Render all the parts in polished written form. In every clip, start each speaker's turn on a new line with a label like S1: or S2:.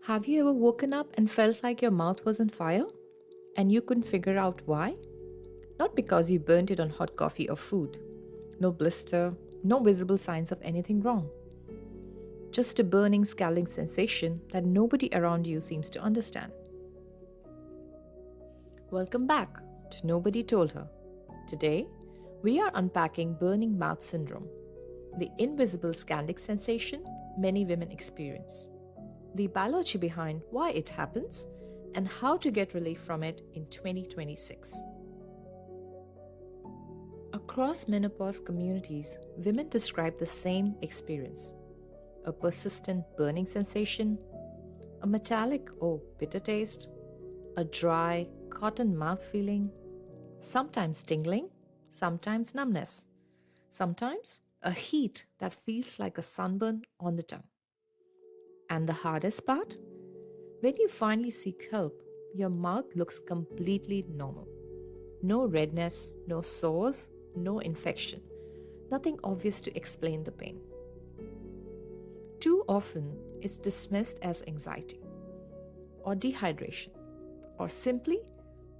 S1: Have you ever woken up and felt like your mouth was on fire and you couldn't figure out why? Not because you burnt it on hot coffee or food. No blister, no visible signs of anything wrong. Just a burning, scalding sensation that nobody around you seems to understand. Welcome back to Nobody Told Her. Today, we are unpacking burning mouth syndrome, the invisible scalding sensation many women experience, the biology behind why it happens, and how to get relief from it in 2026. Across menopause communities, women describe the same experience: a persistent burning sensation, a metallic or bitter taste, a dry, cotton mouth feeling, sometimes tingling, sometimes numbness, sometimes a heat that feels like a sunburn on the tongue. And the hardest part? When you finally seek help, your mouth looks completely normal. No redness, no sores, no infection. Nothing obvious to explain the pain. Too often, it's dismissed as anxiety, or dehydration, or simply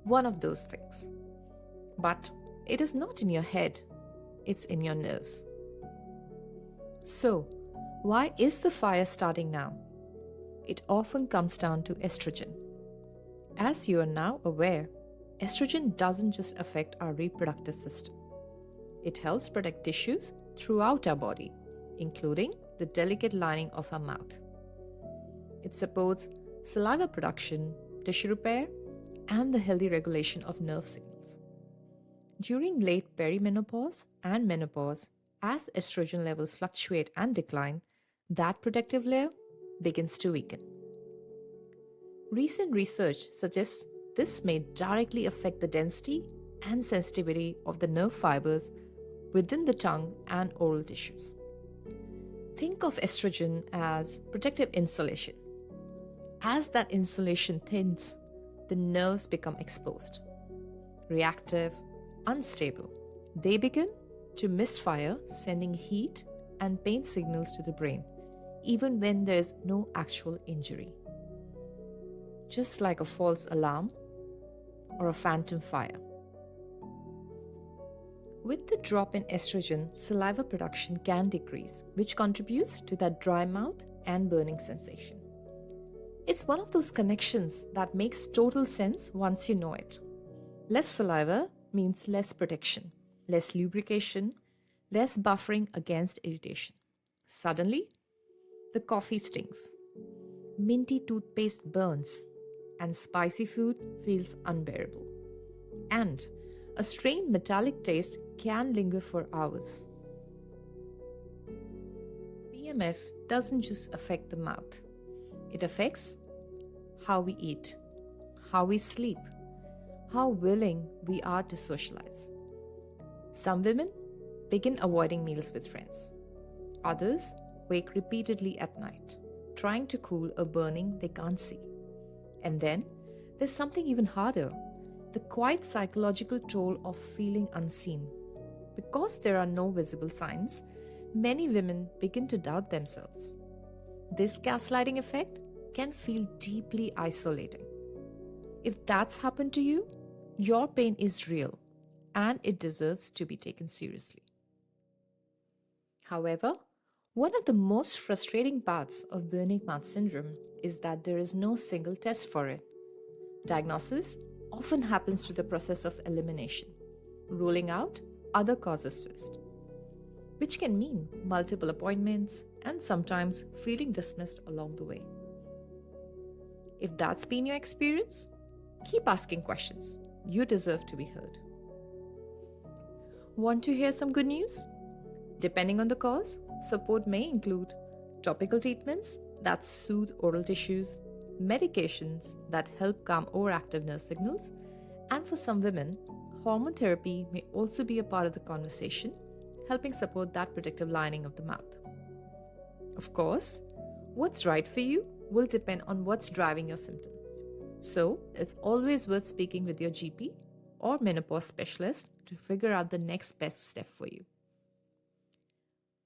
S1: one of those things. But it is not in your head, it's in your nerves. So, why is the fire starting now? It often comes down to estrogen. As you are now aware, estrogen doesn't just affect our reproductive system. It helps protect tissues throughout our body, including the delicate lining of our mouth. It supports saliva production, tissue repair, and the healthy regulation of nerve signals. During late perimenopause and menopause, as estrogen levels fluctuate and decline, that protective layer begins to weaken. Recent research suggests this may directly affect the density and sensitivity of the nerve fibers within the tongue and oral tissues. Think of estrogen as protective insulation. As that insulation thins, the nerves become exposed, reactive, unstable. They begin to misfire, sending heat and pain signals to the brain, even when there is no actual injury. Just like a false alarm or a phantom fire. With the drop in estrogen, saliva production can decrease, which contributes to that dry mouth and burning sensation. It's one of those connections that makes total sense once you know it. Less saliva means less protection, less lubrication, less buffering against irritation. Suddenly, the coffee stings, minty toothpaste burns, and spicy food feels unbearable. And a strained metallic taste can linger for hours. BMS doesn't just affect the mouth, it affects how we eat, how we sleep, how willing we are to socialize. Some women begin avoiding meals with friends. Others wake repeatedly at night, trying to cool a burning they can't see. And then there's something even harder: the quiet psychological toll of feeling unseen. Because there are no visible signs, many women begin to doubt themselves. This gaslighting effect can feel deeply isolating. If that's happened to you, your pain is real and it deserves to be taken seriously. However, one of the most frustrating parts of burning mouth syndrome is that there is no single test for it. Diagnosis often happens through the process of elimination, ruling out other causes first, which can mean multiple appointments and sometimes feeling dismissed along the way. If that's been your experience, keep asking questions. You deserve to be heard. Want to hear some good news? Depending on the cause, support may include topical treatments that soothe oral tissues, medications that help calm overactive nerve signals, and for some women, hormone therapy may also be a part of the conversation, helping support that protective lining of the mouth. Of course, what's right for you will depend on what's driving your symptoms. So, it's always worth speaking with your GP or menopause specialist to figure out the next best step for you.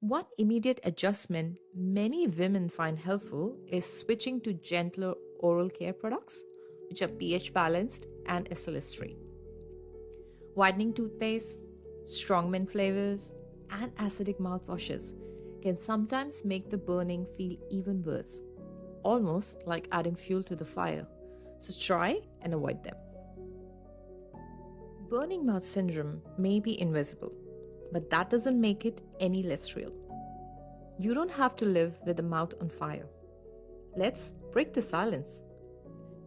S1: One immediate adjustment many women find helpful is switching to gentler oral care products, which are pH balanced and SLS free. Whitening toothpaste, strong mint flavors, and acidic mouthwashes can sometimes make the burning feel even worse, almost like adding fuel to the fire. So try and avoid them. Burning mouth syndrome may be invisible, but that doesn't make it any less real. You don't have to live with a mouth on fire. Let's break the silence.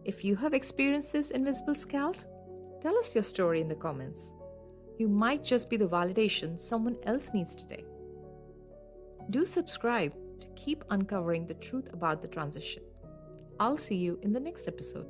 S1: If you have experienced this invisible scald, tell us your story in the comments. You might just be the validation someone else needs today. Do subscribe to keep uncovering the truth about the transition. I'll see you in the next episode.